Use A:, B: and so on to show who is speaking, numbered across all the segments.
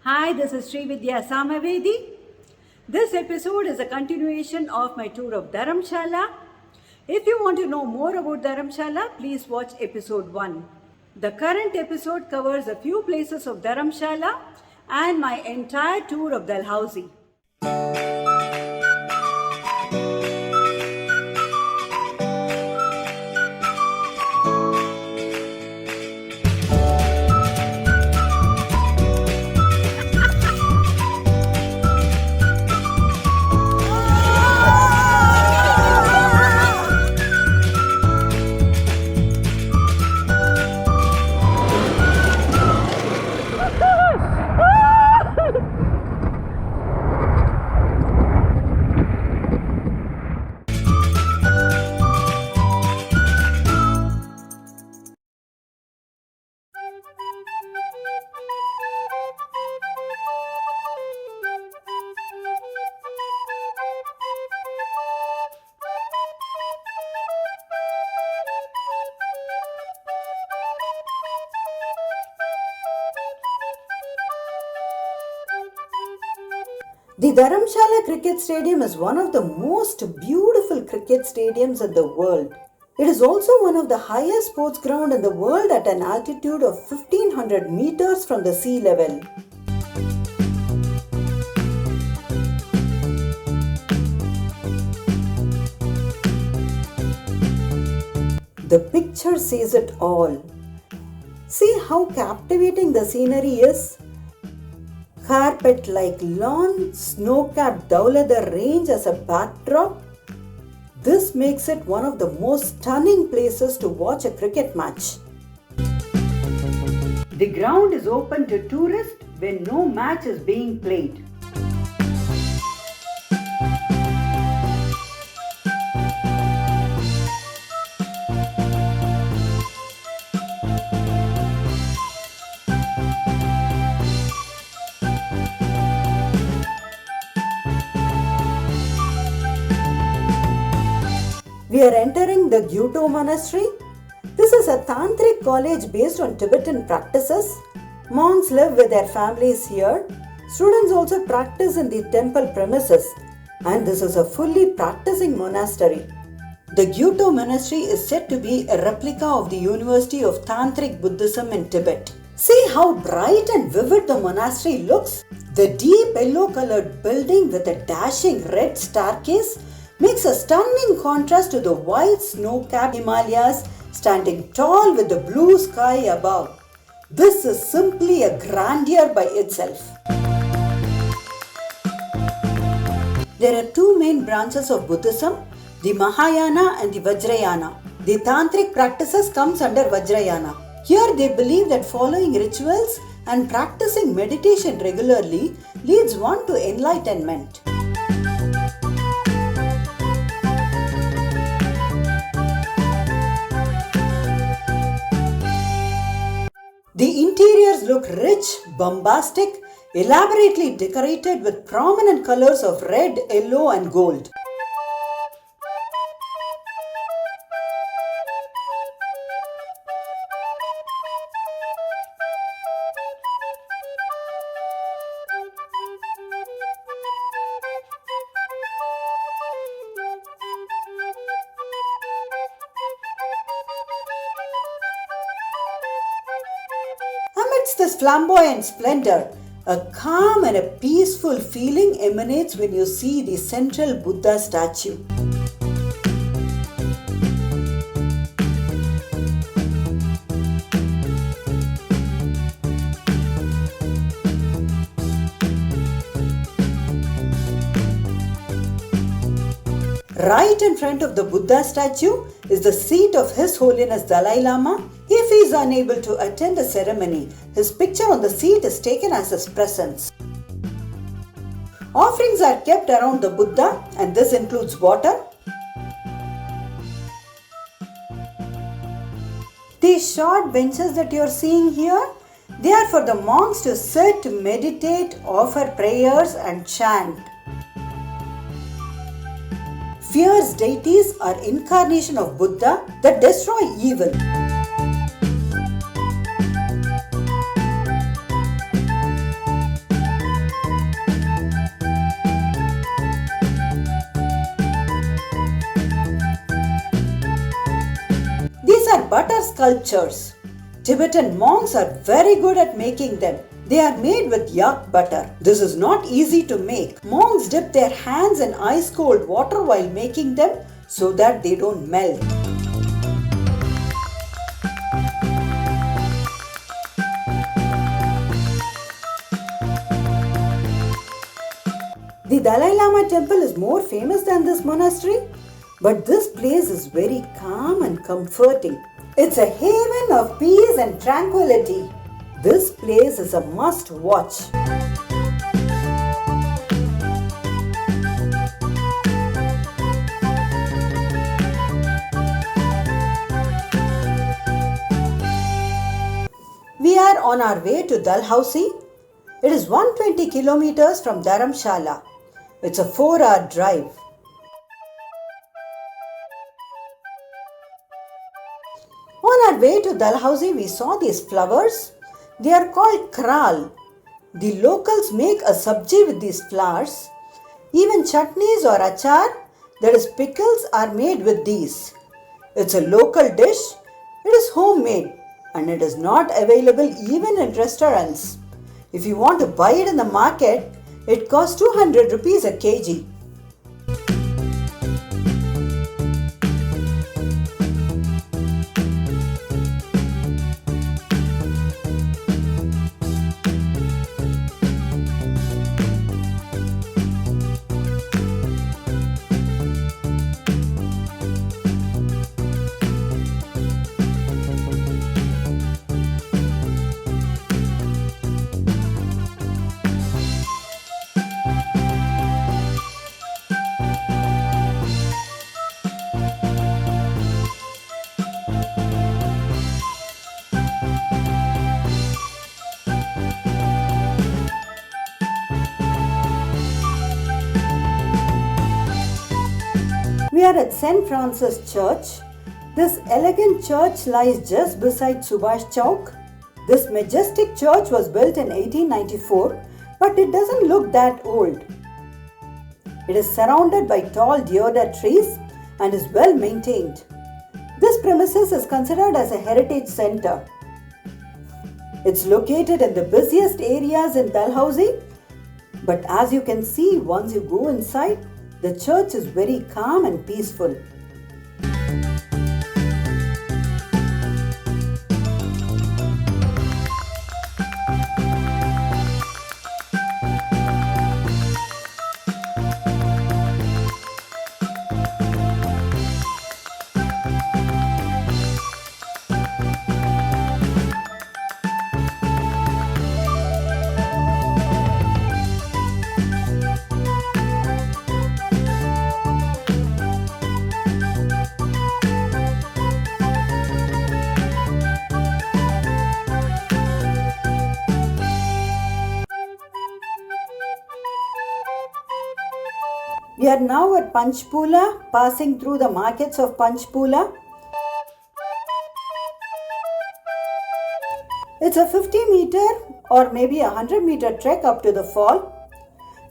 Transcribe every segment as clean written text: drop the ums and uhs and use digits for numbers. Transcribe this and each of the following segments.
A: Hi, this is Srividhya Samavedhi. This episode is a continuation of my tour of Dharamshala. If you want to know more about Dharamshala, please watch episode 1. The current episode covers a few places of Dharamshala and my entire tour of Dalhousie. The Dharamshala Cricket Stadium is one of the most beautiful cricket stadiums in the world. It is also one of the highest sports ground in the world at an altitude of 1500 meters from the sea level. The picture says it all. See how captivating the scenery is? Carpet-like lawn, snow-capped Dhauladhar range as a backdrop. This makes it one of the most stunning places to watch a cricket match. The ground is open to tourists when no match is being played. We are entering the Guto Monastery. This is a tantric college based on Tibetan practices. Monks live with their families here. Students also practice in the temple premises. And this is a fully practicing monastery. The Gyuto Monastery is said to be a replica of the University of Tantric Buddhism in Tibet. See how bright and vivid the monastery looks? The deep yellow colored building with a dashing red staircase makes a stunning contrast to the white snow-capped Himalayas standing tall with the blue sky above. This is simply a grandeur by itself. There are two main branches of Buddhism, the Mahayana and the Vajrayana. The Tantric practices comes under Vajrayana. Here they believe that following rituals and practicing meditation regularly leads one to enlightenment. The interiors look rich, bombastic, elaborately decorated with prominent colors of red, yellow and gold. Amidst this flamboyant splendor, a calm and a peaceful feeling emanates when you see the central Buddha statue. Right in front of the Buddha statue is the seat of His Holiness Dalai Lama. If he is unable to attend a ceremony, his picture on the seat is taken as his presence. Offerings are kept around the Buddha, and this includes water. These short benches that you are seeing here, they are for the monks to sit, meditate, offer prayers and chant. Fierce deities are incarnation of Buddha that destroy evil. are butter sculptures. Tibetan monks are very good at making them. They are made with yak butter. This is not easy to make. Monks dip their hands in ice cold water while making them so that they don't melt. The Dalai Lama temple is more famous than this monastery, but this place is very calm and comforting. It's a haven of peace and tranquility. This place is a must watch. We are on our way to Dalhousie. It is 120 kilometers from Dharamshala. It's a 4-hour drive. On our way to Dalhousie, we saw these flowers. They are called kral. The locals make a sabji with these flowers. Even chutneys or achar, that is pickles, are made with these. It's a local dish. It is homemade and it is not available even in restaurants. If you want to buy it in the market, it costs 200 rupees a kg. We are at St. Francis Church. This elegant church lies just beside Subhash Chowk. This majestic church was built in 1894, but it doesn't look that old. It is surrounded by tall deodar trees and is well maintained. This premises is considered as a heritage center. It's located in the busiest areas in Dalhousie, but as you can see once you go inside, the church is very calm and peaceful. We are now at Panchpula, passing through the markets of Panchpula. It's a 50-meter or maybe a 100-meter trek up to the fall.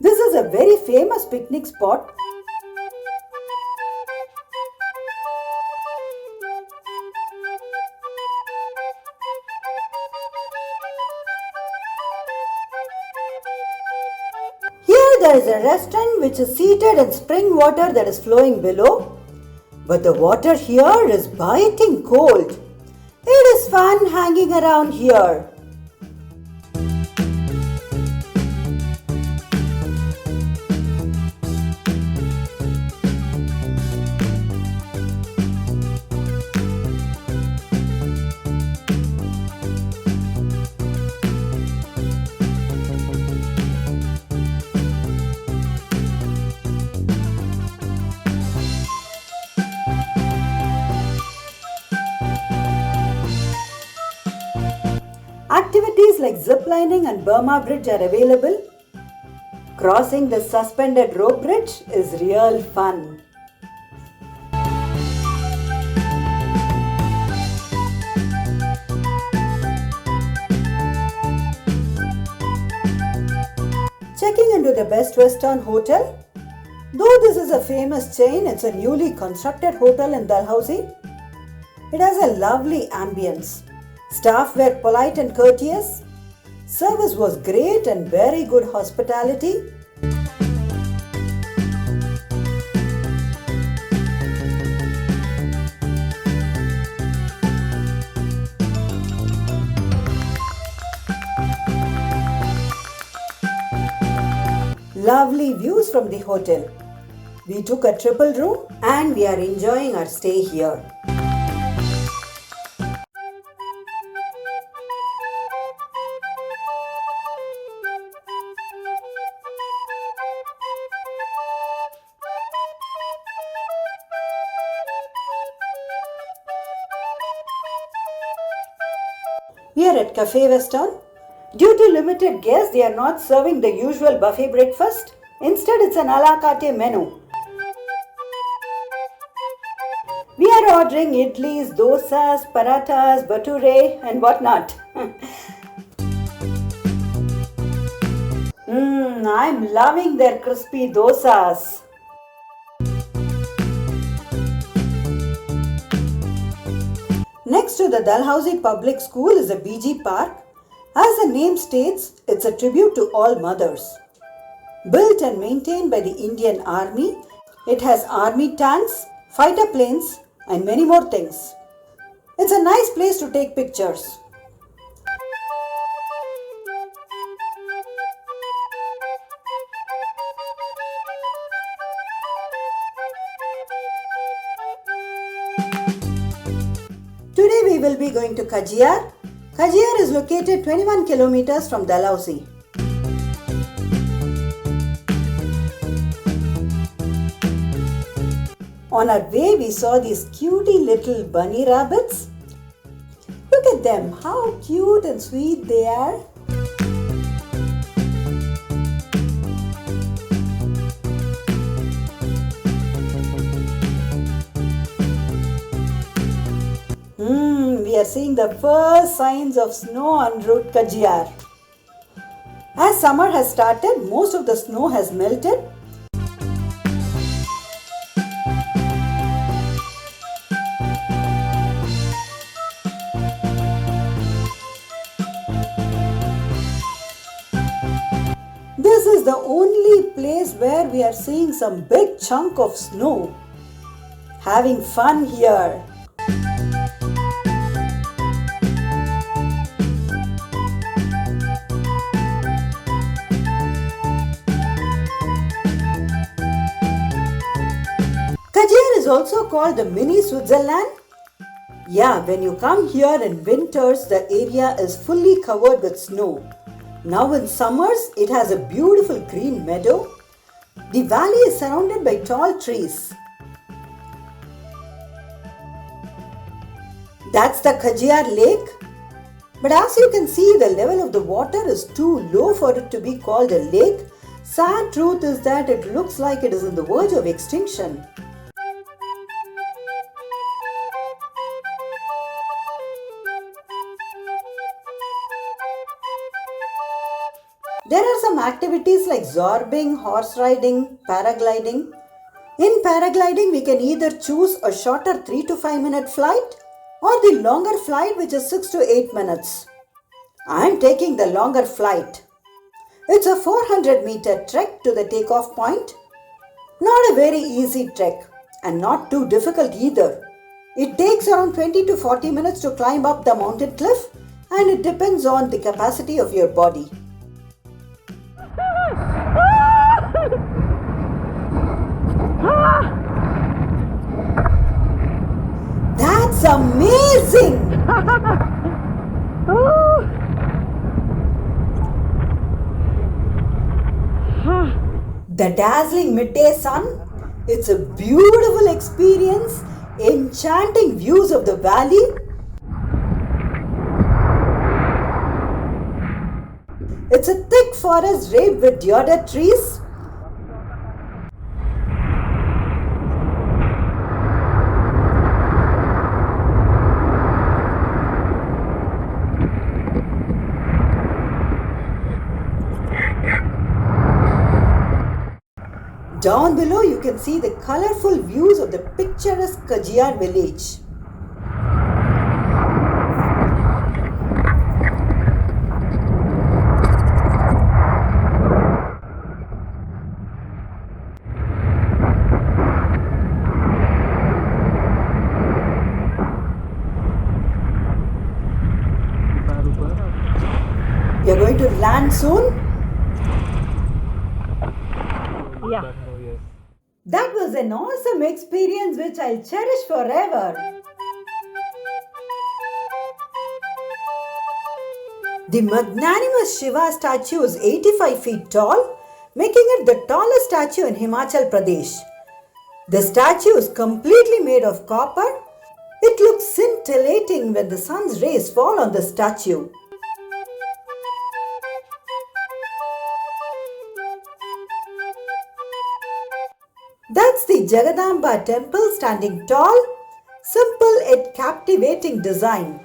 A: This is a very famous picnic spot. There is a restaurant which is seated in spring water that is flowing below. But the water here is biting cold. It is fun hanging around here. Activities like ziplining and Burma Bridge are available. Crossing the suspended rope bridge is real fun. Checking into the Best Western Hotel. Though this is a famous chain, it's a newly constructed hotel in Dalhousie. It has a lovely ambience. Staff were polite and courteous. Service was great and very good hospitality. Lovely views from the hotel. We took a triple room and we are enjoying our stay here. We are at Cafe Western. Due to limited guests, they are not serving the usual buffet breakfast. Instead, it's an a la carte menu. We are ordering idlis, dosas, parathas, bhature and whatnot. I'm loving their crispy dosas. Next to the Dalhousie Public School is the BGM Park. As the name states, it's a tribute to all mothers. Built and maintained by the Indian Army, it has army tanks, fighter planes, and many more things. It's a nice place to take pictures. Today we will be going to Khajir. Khajir is located 21 kilometers from Dalhousie. On our way, we saw these cutie little bunny rabbits. Look at them, how cute and sweet they are. We are seeing the first signs of snow en route Khajir. As summer has started, most of the snow has melted. This is the only place where we are seeing some big chunk of snow. Having fun here. Khajir is also called the mini Switzerland. Yeah, when you come here in winters, the area is fully covered with snow. Now in summers, it has a beautiful green meadow. The valley is surrounded by tall trees. That's the Khajir Lake. But as you can see, the level of the water is too low for it to be called a lake. Sad truth is that it looks like it is on the verge of extinction. There are some activities like zorbing, horse riding, paragliding. In paragliding, we can either choose a shorter 3 to 5 minute flight or the longer flight, which is 6 to 8 minutes. I am taking the longer flight. It's a 400-meter trek to the takeoff point. Not a very easy trek and not too difficult either. It takes around 20 to 40 minutes to climb up the mountain cliff, and it depends on the capacity of your body. That's amazing! The dazzling midday sun, it's a beautiful experience, enchanting views of the valley. It's a thick forest draped with deodar trees. Down below you can see the colorful views of the picturesque Khajir village.
B: Yeah.
C: Yes.
A: That was an awesome experience which I'll cherish forever. The magnanimous Shiva statue is 85 feet tall, making it the tallest statue in Himachal Pradesh. The statue is completely made of copper. It looks scintillating when the sun's rays fall on the statue. That's the Jagadamba temple standing tall, simple yet captivating design.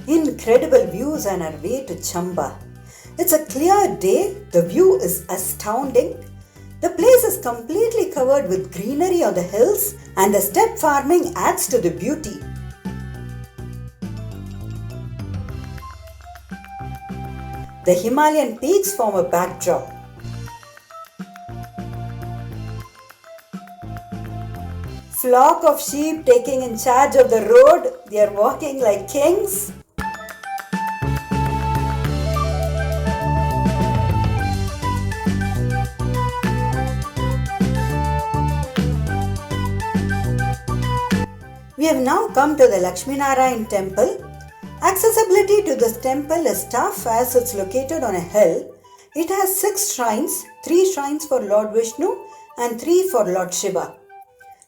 A: Incredible views on our way to Chamba. It's a clear day, the view is astounding. The place is completely covered with greenery on the hills and the step farming adds to the beauty. The Himalayan peaks form a backdrop. Flock of sheep taking in charge of the road, they are walking like kings. We have now come to the Lakshminarayan Temple. Accessibility to this temple is tough as it's located on a hill. It has 6 shrines, 3 shrines for Lord Vishnu and 3 for Lord Shiva.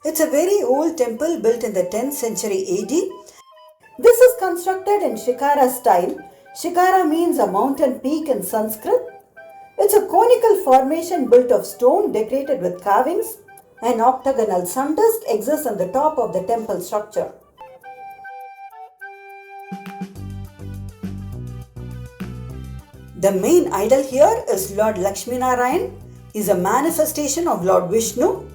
A: It's a very old temple built in the 10th century AD. This is constructed in Shikara style. Shikara means a mountain peak in Sanskrit. It's a conical formation built of stone decorated with carvings. An octagonal sun disk exists on the top of the temple structure. The main idol here is Lord Lakshminarayan. He is a manifestation of Lord Vishnu.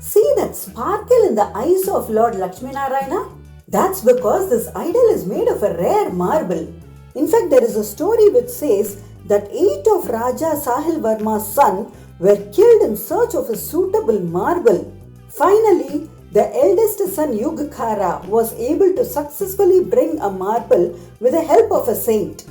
A: See that sparkle in the eyes of Lord Lakshminarayana? That's because this idol is made of a rare marble. In fact, there is a story which says that 8 of Raja Sahil Varma's sons were killed in search of a suitable marble. Finally, the eldest son Yugakara was able to successfully bring a marble with the help of a saint.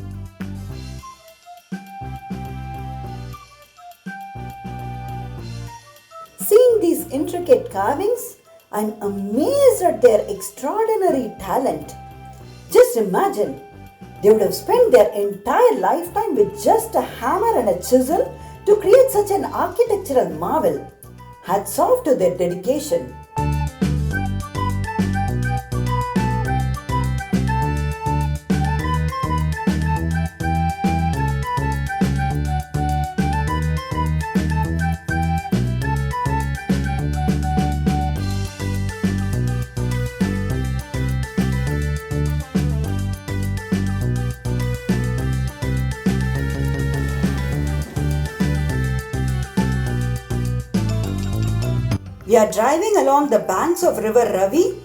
A: Seeing these intricate carvings, I'm amazed at their extraordinary talent. Just imagine, they would have spent their entire lifetime with just a hammer and a chisel to create such an architectural marvel. Hats off to their dedication. We are driving along the banks of river Ravi.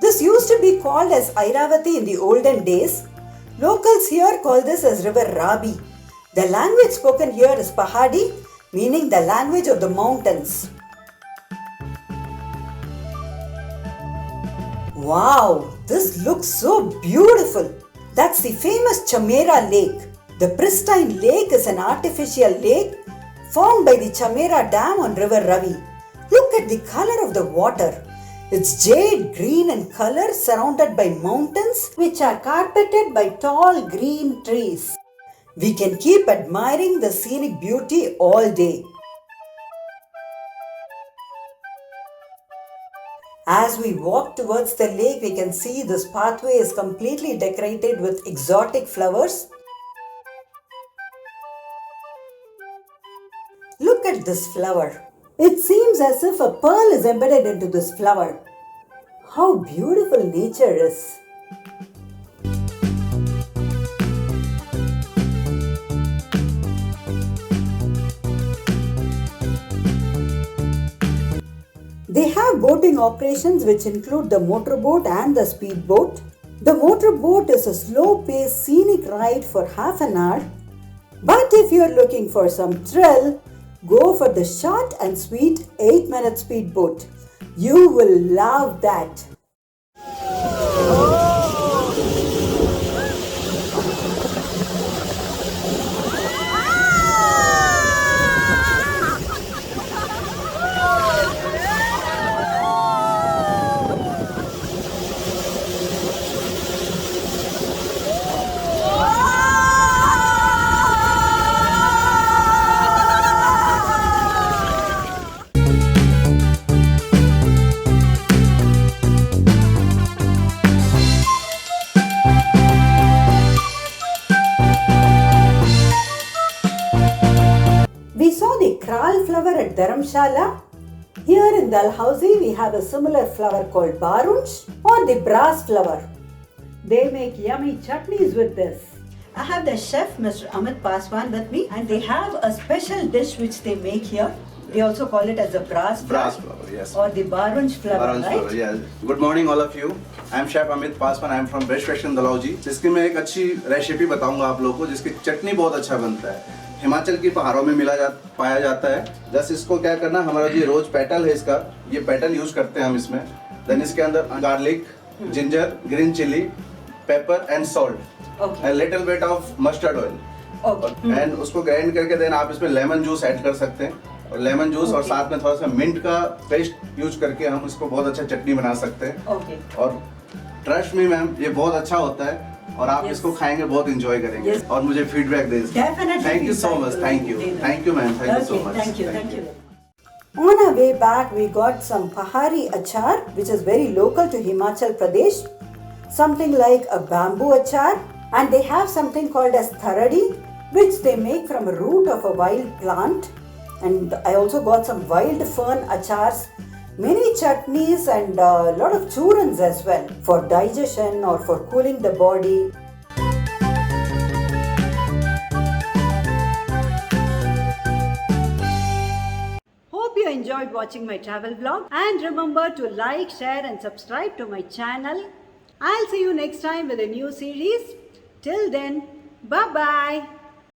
A: This used to be called as Airavati in the olden days. Locals here call this as river Rabi. The language spoken here is Pahadi, meaning the language of the mountains. Wow, this looks so beautiful. That's the famous Chamera Lake. The pristine lake is an artificial lake formed by the Chamera Dam on river Ravi. Look at the color of the water. It's jade green in color, surrounded by mountains which are carpeted by tall green trees. We can keep admiring the scenic beauty all day. As we walk towards the lake, we can see this pathway is completely decorated with exotic flowers. Look at this flower. It seems as if a pearl is embedded into this flower. How beautiful nature is. They have boating operations which include the motorboat and the speedboat. The motorboat is a slow-paced scenic ride for half an hour. But if you're looking for some thrill, go for the short and sweet 8-minute speedboat. You will love that. We saw the kral flower at Dharamshala. Here in Dalhousie, we have a similar flower called barunch or the brass flower. They make yummy chutneys with this. I have the chef, Mr. Amit Paswan, with me, and they have a special dish which they make here. They also call it as a brass flower.
B: Brass flower, yes.
A: Or the barunch flower,
B: Barunch
A: right?
B: flower, yeah. Good morning all of you. I am Chef Amit Paswan. I am from Best Western Dalhousie. जिसकी मैं एक अच्छी recipe बताऊंगा आप लोगों को, जिसकी चटनी बहुत अच्छा बनता है। हिमाचल की पहाड़ों में पाया जाता है। जस्ट इसको क्या करना, हमारा ये रोज पेटल है इसका, ये पेटल यूज करते हैं हम इसमें। देन इसके अंदर garlic, ginger, green chilli, pepper and salt, and little bit of mustard oil, and उसको ग्राइंड करके देन आप इसमें लेमन जूस ऐड कर सकते हैं, और लेमन जूस और साथ में थोड़ा सा मिंट का पेस्ट यूज करके हम इसको बहुत अच्छा चटनी बना सकते हैं। और ट्रस्ट मी मैम, ये बहुत अच्छा होता है और आप इसको खाएंगे, बहुत एंजॉय करेंगे और मुझे फीडबैक दें। Thank you so much, thank you ma'am, thank you so much.
A: Thank you. On our way back, we got some pahari achar, which is very local to Himachal Pradesh. Something like a bamboo achar, and they have something called as tharadi, which they make from a root of a wild plant. And I also got some wild fern achars, many chutneys, and a lot of churans as well for digestion or for cooling the body. Hope you enjoyed watching my travel vlog, and remember to like, share and subscribe to my channel. I'll see you next time with a new series. Till then, bye bye.